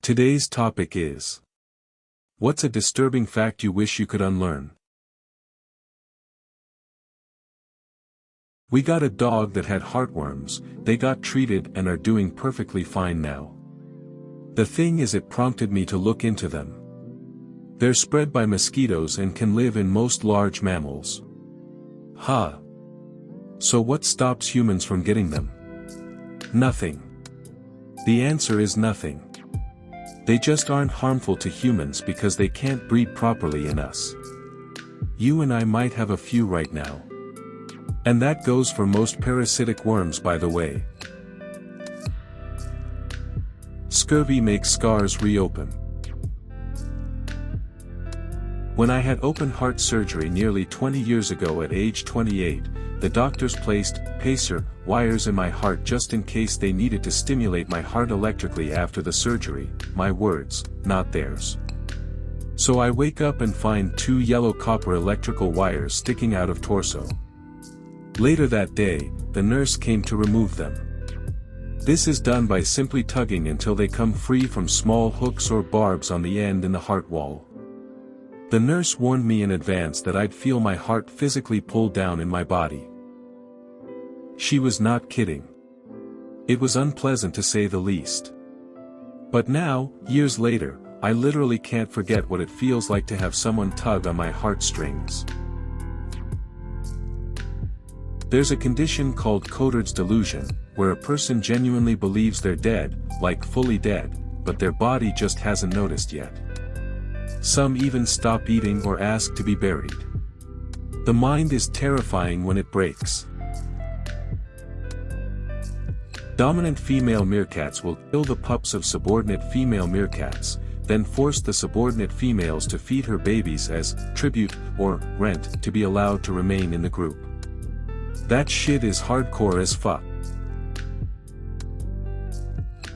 Today's topic is: what's a disturbing fact you wish you could unlearn? We got a dog that had heartworms. They got treated and are doing perfectly fine now. The thing is, it prompted me to look into them. They're spread by mosquitoes and can live in most large mammals. Huh. So what stops humans from getting them? Nothing. The answer is nothing. They just aren't harmful to humans because they can't breed properly in us. You and I might have a few right now. And that goes for most parasitic worms, by the way. Scurvy makes scars reopen. When I had open heart surgery nearly 20 years ago at age 28, the doctors placed pacer wires in my heart just in case they needed to stimulate my heart electrically after the surgery. My words, not theirs. So I wake up and find 2 yellow copper electrical wires sticking out of torso. Later that day, the nurse came to remove them. This is done by simply tugging until they come free from small hooks or barbs on the end in the heart wall. The nurse warned me in advance that I'd feel my heart physically pull down in my body. She was not kidding. It was unpleasant to say the least. But now, years later, I literally can't forget what it feels like to have someone tug on my heartstrings. There's a condition called Cotard's delusion, where a person genuinely believes they're dead, like fully dead, but their body just hasn't noticed yet. Some even stop eating or ask to be buried. The mind is terrifying when it breaks. Dominant female meerkats will kill the pups of subordinate female meerkats, then force the subordinate females to feed her babies as tribute or rent to be allowed to remain in the group. That shit is hardcore as fuck.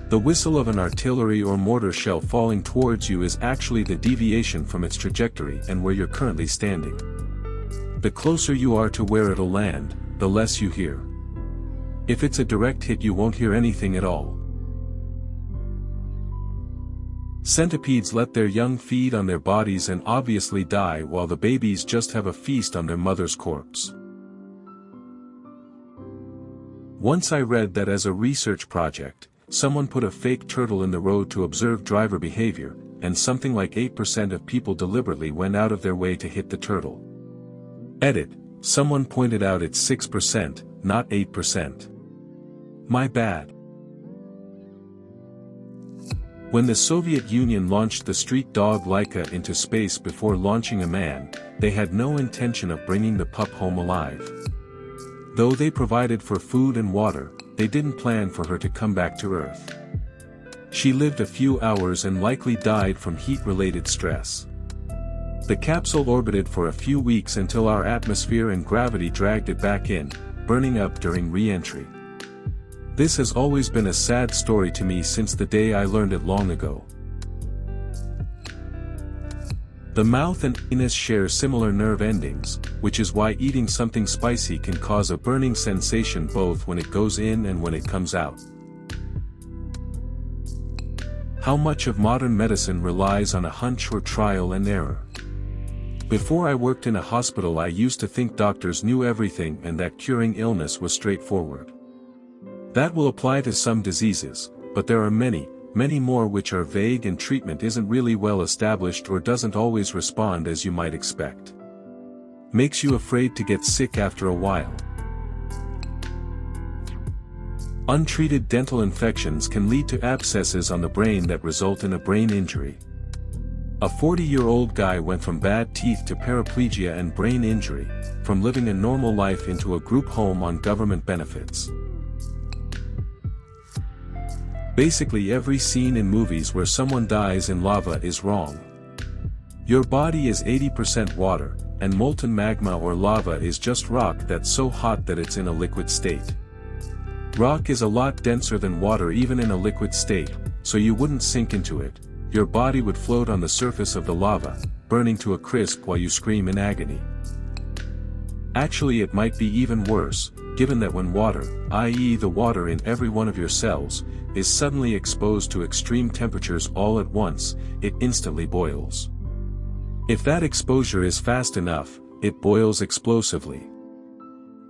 The whistle of an artillery or mortar shell falling towards you is actually the deviation from its trajectory and where you're currently standing. The closer you are to where it'll land, the less you hear. If it's a direct hit, you won't hear anything at all. Centipedes let their young feed on their bodies and obviously die while the babies just have a feast on their mother's corpse. Once I read that as a research project, someone put a fake turtle in the road to observe driver behavior, and something like 8% of people deliberately went out of their way to hit the turtle. Edit, someone pointed out it's 6%, not 8%. My bad. When the Soviet Union launched the street dog Laika into space before launching a man, they had no intention of bringing the pup home alive. Though they provided for food and water, they didn't plan for her to come back to Earth. She lived a few hours and likely died from heat-related stress. The capsule orbited for a few weeks until our atmosphere and gravity dragged it back in, burning up during re-entry. This has always been a sad story to me since the day I learned it long ago. The mouth and anus share similar nerve endings, which is why eating something spicy can cause a burning sensation both when it goes in and when it comes out. How much of modern medicine relies on a hunch or trial and error? Before I worked in a hospital, I used to think doctors knew everything and that curing illness was straightforward. That will apply to some diseases, but there are many more which are vague and treatment isn't really well established or doesn't always respond as you might expect. Makes you afraid to get sick after a while. Untreated dental infections can lead to abscesses on the brain that result in a brain injury. A 40-year-old guy went from bad teeth to paraplegia and brain injury, from living a normal life into a group home on government benefits. Basically every scene in movies where someone dies in lava is wrong. Your body is 80% water, and molten magma or lava is just rock that's so hot that it's in a liquid state. Rock is a lot denser than water even in a liquid state, so you wouldn't sink into it. Your body would float on the surface of the lava, burning to a crisp while you scream in agony. Actually, it might be even worse, given that when water, i.e. the water in every one of your cells, is suddenly exposed to extreme temperatures all at once, it instantly boils. If that exposure is fast enough, it boils explosively.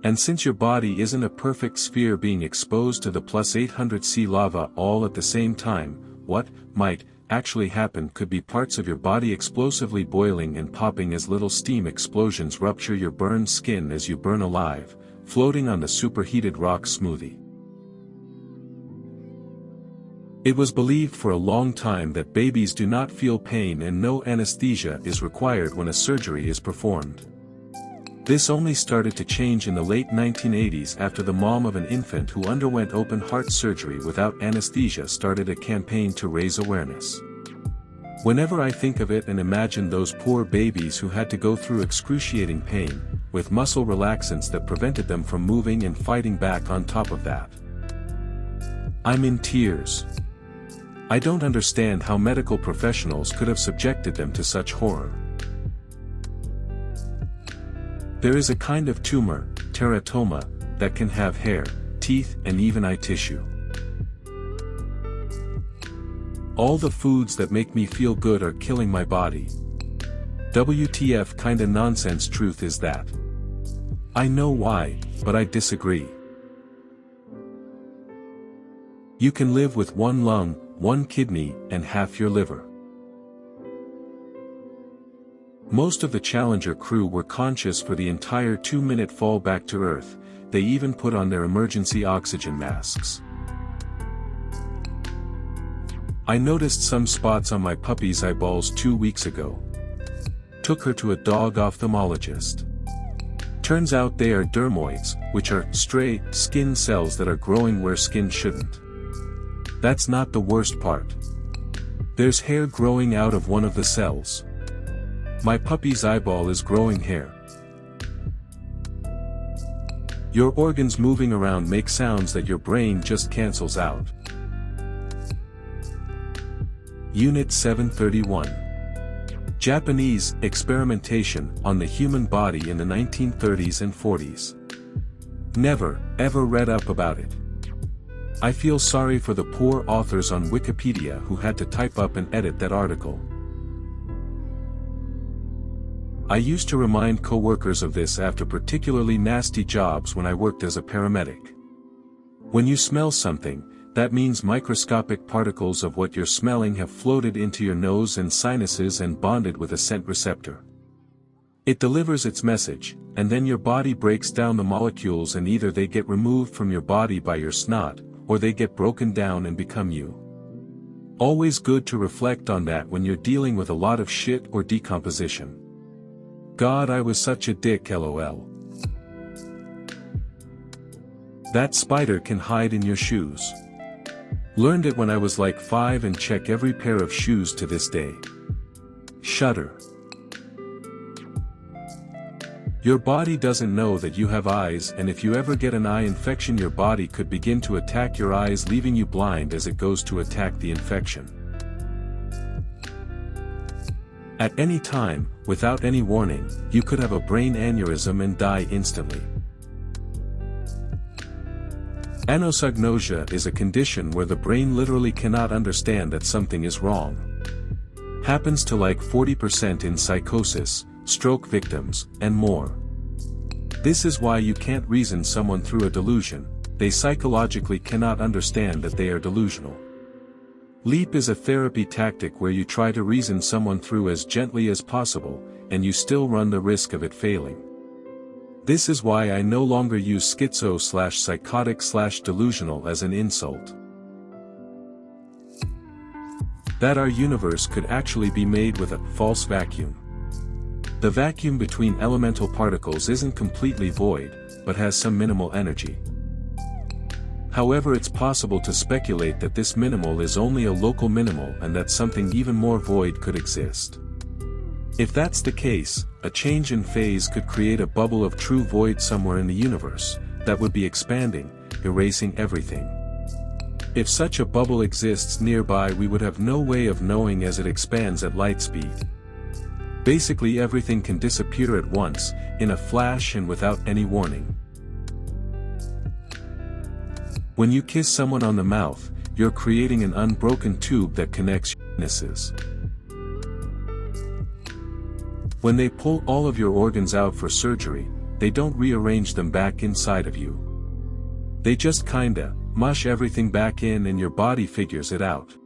And since your body isn't a perfect sphere being exposed to the plus 800°C lava all at the same time, what might actually happen could be parts of your body explosively boiling and popping as little steam explosions rupture your burned skin as you burn alive, floating on the superheated rock smoothie. It was believed for a long time that babies do not feel pain and no anesthesia is required when a surgery is performed. This only started to change in the late 1980s after the mom of an infant who underwent open heart surgery without anesthesia started a campaign to raise awareness. Whenever I think of it and imagine those poor babies who had to go through excruciating pain, with muscle relaxants that prevented them from moving and fighting back on top of that, I'm in tears. I don't understand how medical professionals could have subjected them to such horror. There is a kind of tumor, teratoma, that can have hair, teeth and even eye tissue. All the foods that make me feel good are killing my body. WTF kinda nonsense truth is that? I know why, but I disagree. You can live with one lung, one kidney, and half your liver. Most of the Challenger crew were conscious for the entire 2-minute fall back to Earth, they even put on their emergency oxygen masks. I noticed some spots on my puppy's eyeballs 2 weeks ago. Took her to a dog ophthalmologist. Turns out they are dermoids, which are stray skin cells that are growing where skin shouldn't. That's not the worst part. There's hair growing out of one of the cells. My puppy's eyeball is growing hair. Your organs moving around make sounds that your brain just cancels out. Unit 731. Japanese experimentation on the human body in the 1930s and 40s. Never, ever read up about it. I feel sorry for the poor authors on Wikipedia who had to type up and edit that article. I used to remind coworkers of this after particularly nasty jobs when I worked as a paramedic. When you smell something, that means microscopic particles of what you're smelling have floated into your nose and sinuses and bonded with a scent receptor. It delivers its message, and then your body breaks down the molecules and either they get removed from your body by your snot, or they get broken down and become you. Always good to reflect on that when you're dealing with a lot of shit or decomposition. God, I was such a dick, lol. That spider can hide in your shoes. Learned it when I was like 5 and check every pair of shoes to this day. Shudder. Your body doesn't know that you have eyes, and if you ever get an eye infection your body could begin to attack your eyes, leaving you blind as it goes to attack the infection. At any time, without any warning, you could have a brain aneurysm and die instantly. Anosognosia is a condition where the brain literally cannot understand that something is wrong. Happens to like 40% in psychosis, stroke victims, and more. This is why you can't reason someone through a delusion, they psychologically cannot understand that they are delusional. LEAP is a therapy tactic where you try to reason someone through as gently as possible, and you still run the risk of it failing. This is why I no longer use schizo/psychotic/delusional as an insult. That our universe could actually be made with a false vacuum. The vacuum between elemental particles isn't completely void, but has some minimal energy. However, it's possible to speculate that this minimal is only a local minimal and that something even more void could exist. If that's the case, a change in phase could create a bubble of true void somewhere in the universe, that would be expanding, erasing everything. If such a bubble exists nearby, we would have no way of knowing as it expands at light speed. Basically everything can disappear at once, in a flash and without any warning. When you kiss someone on the mouth, you're creating an unbroken tube that connects your penises. When they pull all of your organs out for surgery, they don't rearrange them back inside of you. They just kinda mush everything back in and your body figures it out.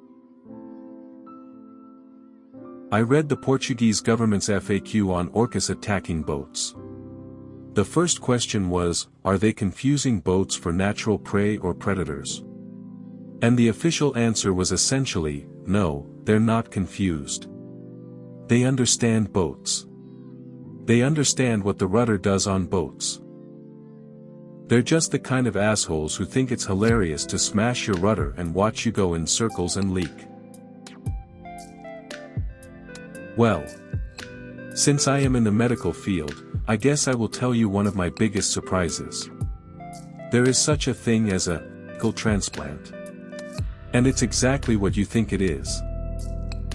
I read the Portuguese government's FAQ on orcas attacking boats. The first question was, are they confusing boats for natural prey or predators? And the official answer was essentially, no, they're not confused. They understand boats. They understand what the rudder does on boats. They're just the kind of assholes who think it's hilarious to smash your rudder and watch you go in circles and leak. Well, since I am in the medical field, I guess I will tell you one of my biggest surprises. There is such a thing as a fecal transplant. And it's exactly what you think it is.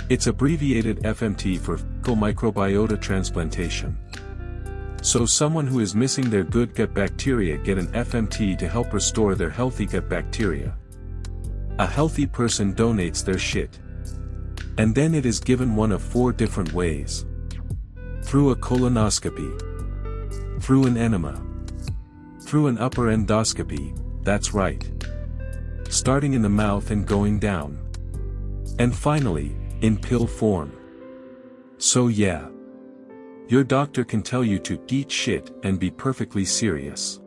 It's abbreviated FMT for fecal microbiota transplantation. So someone who is missing their good gut bacteria get an FMT to help restore their healthy gut bacteria. A healthy person donates their shit. And then it is given one of 4 different ways. Through a colonoscopy. Through an enema. Through an upper endoscopy, that's right. Starting in the mouth and going down. And finally, in pill form. So yeah. Your doctor can tell you to eat shit and be perfectly serious.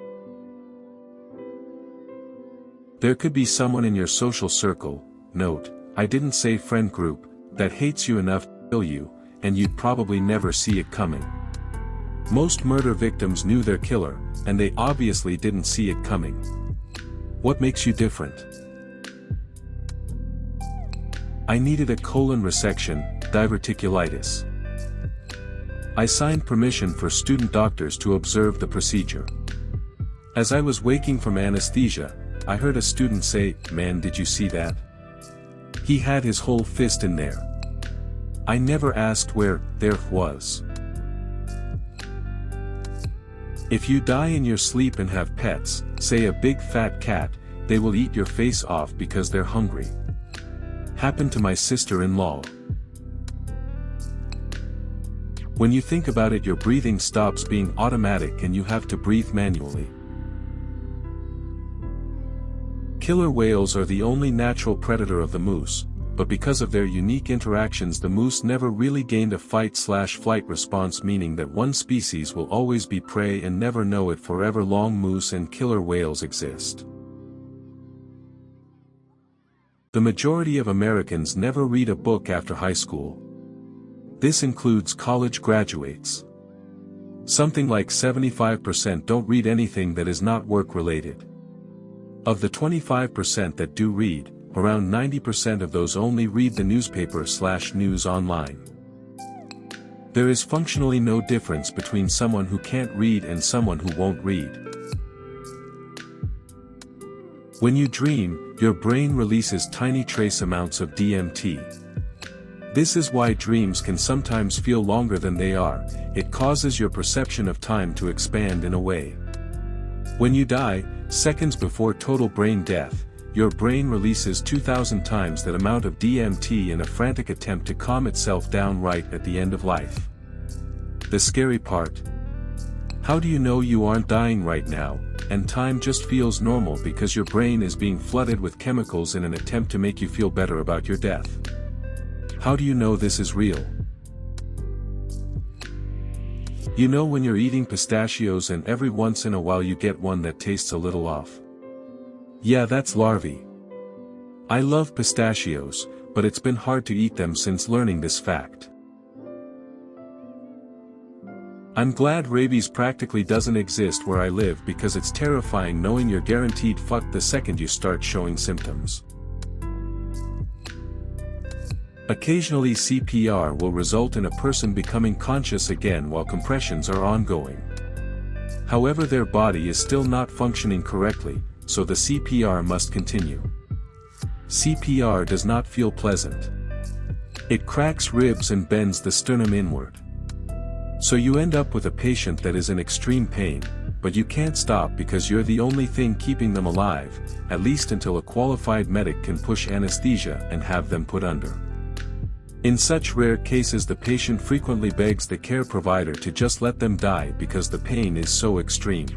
There could be someone in your social circle, note, I didn't say friend group, that hates you enough to kill you, and you'd probably never see it coming. Most murder victims knew their killer, and they obviously didn't see it coming. What makes you different? I needed a colon resection, diverticulitis. I signed permission for student doctors to observe the procedure. As I was waking from anesthesia, I heard a student say, "Man, did you see that? He had his whole fist in there." I never asked where there was. If you die in your sleep and have pets, say a big fat cat, they will eat your face off because they're hungry. Happened to my sister-in-law. When you think about it, your breathing stops being automatic and you have to breathe manually. Killer whales are the only natural predator of the moose, but because of their unique interactions the moose never really gained a fight/flight response, meaning that one species will always be prey and never know it forever. Long moose and killer whales exist. The majority of Americans never read a book after high school. This includes college graduates. Something like 75% don't read anything that is not work-related. Of the 25% that do read, around 90% of those only read the newspaper/news online. There is functionally no difference between someone who can't read and someone who won't read. When you dream, your brain releases tiny trace amounts of DMT. This is why dreams can sometimes feel longer than they are. It causes your perception of time to expand in a way. When you die, seconds before total brain death, your brain releases 2,000 times that amount of DMT in a frantic attempt to calm itself down right at the end of life. The scary part? How do you know you aren't dying right now, and time just feels normal because your brain is being flooded with chemicals in an attempt to make you feel better about your death? How do you know this is real? You know when you're eating pistachios and every once in a while you get one that tastes a little off? Yeah, that's larvae. I love pistachios, but it's been hard to eat them since learning this fact. I'm glad rabies practically doesn't exist where I live because it's terrifying knowing you're guaranteed fucked the second you start showing symptoms. Occasionally CPR will result in a person becoming conscious again while compressions are ongoing. However, their body is still not functioning correctly, so the CPR must continue. CPR does not feel pleasant. It cracks ribs and bends the sternum inward. So you end up with a patient that is in extreme pain, but you can't stop because you're the only thing keeping them alive, at least until a qualified medic can push anesthesia and have them put under. In such rare cases, the patient frequently begs the care provider to just let them die because the pain is so extreme.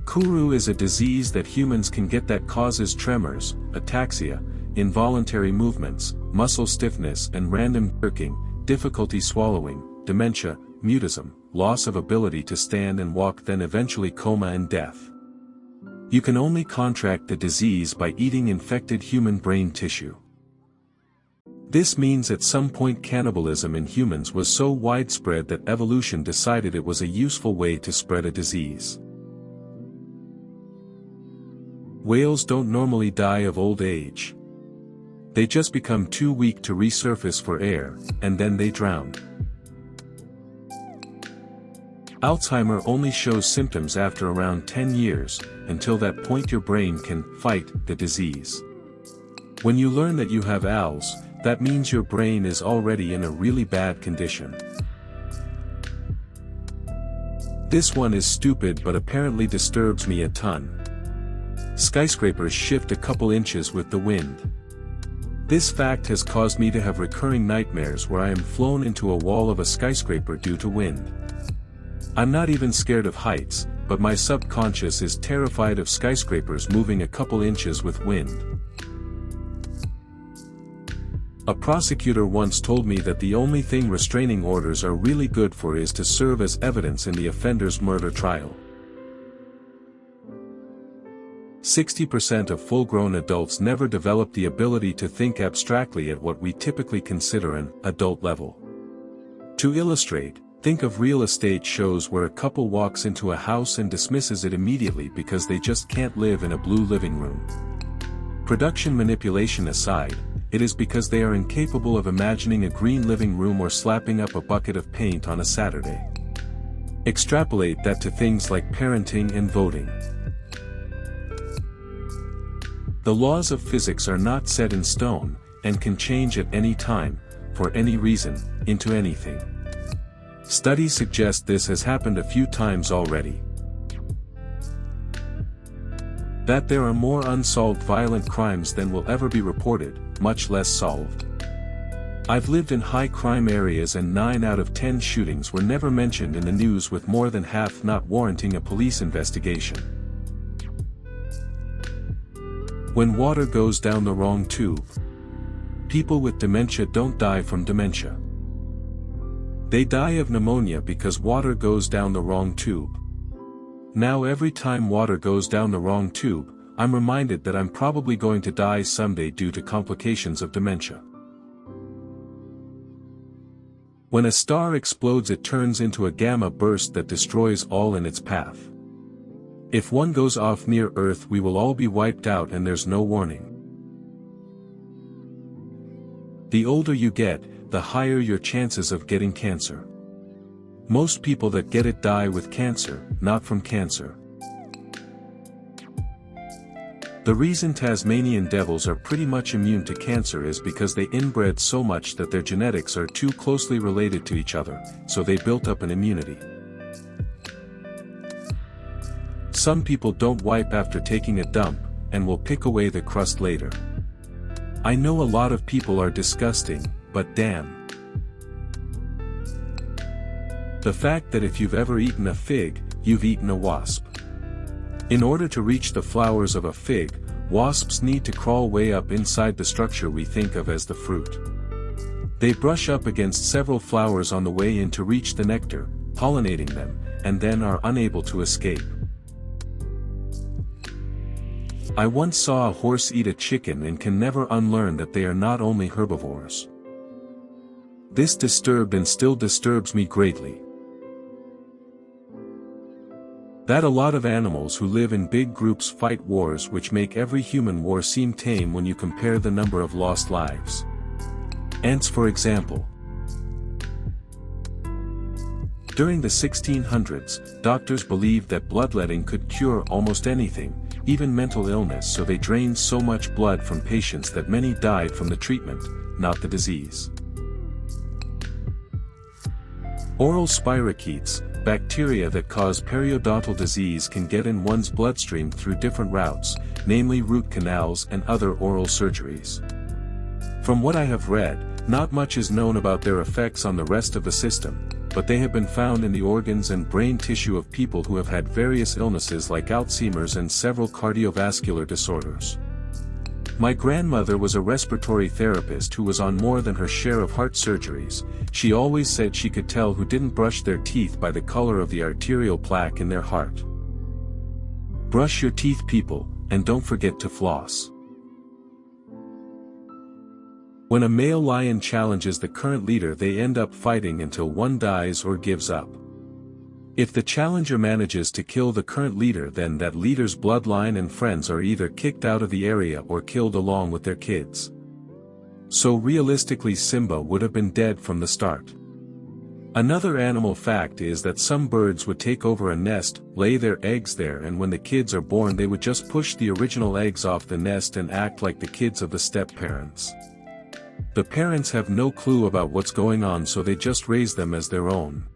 Kuru is a disease that humans can get that causes tremors, ataxia, involuntary movements, muscle stiffness and random jerking, difficulty swallowing, dementia, mutism, loss of ability to stand and walk, then eventually coma and death. You can only contract the disease by eating infected human brain tissue. This means at some point cannibalism in humans was so widespread that evolution decided it was a useful way to spread a disease. Whales don't normally die of old age. They just become too weak to resurface for air, and then they drown. Alzheimer only shows symptoms after around 10 years, until that point your brain can fight the disease. When you learn that you have ALS, that means your brain is already in a really bad condition. This one is stupid but apparently disturbs me a ton. Skyscrapers shift a couple inches with the wind. This fact has caused me to have recurring nightmares where I am flown into a wall of a skyscraper due to wind. I'm not even scared of heights, but my subconscious is terrified of skyscrapers moving a couple inches with wind. A prosecutor once told me that the only thing restraining orders are really good for is to serve as evidence in the offender's murder trial. 60% of full-grown adults never develop the ability to think abstractly at what we typically consider an adult level. To illustrate, think of real estate shows where a couple walks into a house and dismisses it immediately because they just can't live in a blue living room. Production manipulation aside, it is because they are incapable of imagining a green living room or slapping up a bucket of paint on a Saturday. Extrapolate that to things like parenting and voting. The laws of physics are not set in stone, and can change at any time, for any reason, into anything. Studies suggest this has happened a few times already. That there are more unsolved violent crimes than will ever be reported, much less solved. I've lived in high crime areas and 9 out of 10 shootings were never mentioned in the news, with more than half not warranting a police investigation. When water goes down the wrong tube. People with dementia don't die from dementia. They die of pneumonia because water goes down the wrong tube. Now every time water goes down the wrong tube, I'm reminded that I'm probably going to die someday due to complications of dementia. When a star explodes, it turns into a gamma burst that destroys all in its path. If one goes off near Earth, we will all be wiped out and there's no warning. The older you get, the higher your chances of getting cancer. Most people that get it die with cancer, not from cancer. The reason Tasmanian devils are pretty much immune to cancer is because they inbred so much that their genetics are too closely related to each other, so they built up an immunity. Some people don't wipe after taking a dump, and will pick away the crust later. I know a lot of people are disgusting, but damn. The fact that if you've ever eaten a fig, you've eaten a wasp. In order to reach the flowers of a fig, wasps need to crawl way up inside the structure we think of as the fruit. They brush up against several flowers on the way in to reach the nectar, pollinating them, and then are unable to escape. I once saw a horse eat a chicken and can never unlearn that they are not only herbivores. This disturbed and still disturbs me greatly. That a lot of animals who live in big groups fight wars, which make every human war seem tame when you compare the number of lost lives. Ants, for example. During the 1600s, doctors believed that bloodletting could cure almost anything, even mental illness, so they drained so much blood from patients that many died from the treatment, not the disease. Oral spirochetes, bacteria that cause periodontal disease, can get in one's bloodstream through different routes, namely root canals and other oral surgeries. From what I have read, not much is known about their effects on the rest of the system, but they have been found in the organs and brain tissue of people who have had various illnesses like Alzheimer's and several cardiovascular disorders. My grandmother was a respiratory therapist who was on more than her share of heart surgeries. She always said she could tell who didn't brush their teeth by the color of the arterial plaque in their heart. Brush your teeth, people, and don't forget to floss. When a male lion challenges the current leader, they end up fighting until one dies or gives up. If the challenger manages to kill the current leader, then that leader's bloodline and friends are either kicked out of the area or killed along with their kids. So realistically, Simba would have been dead from the start. Another animal fact is that some birds would take over a nest, lay their eggs there, and when the kids are born they would just push the original eggs off the nest and act like the kids of the step-parents. The parents have no clue about what's going on, so they just raise them as their own.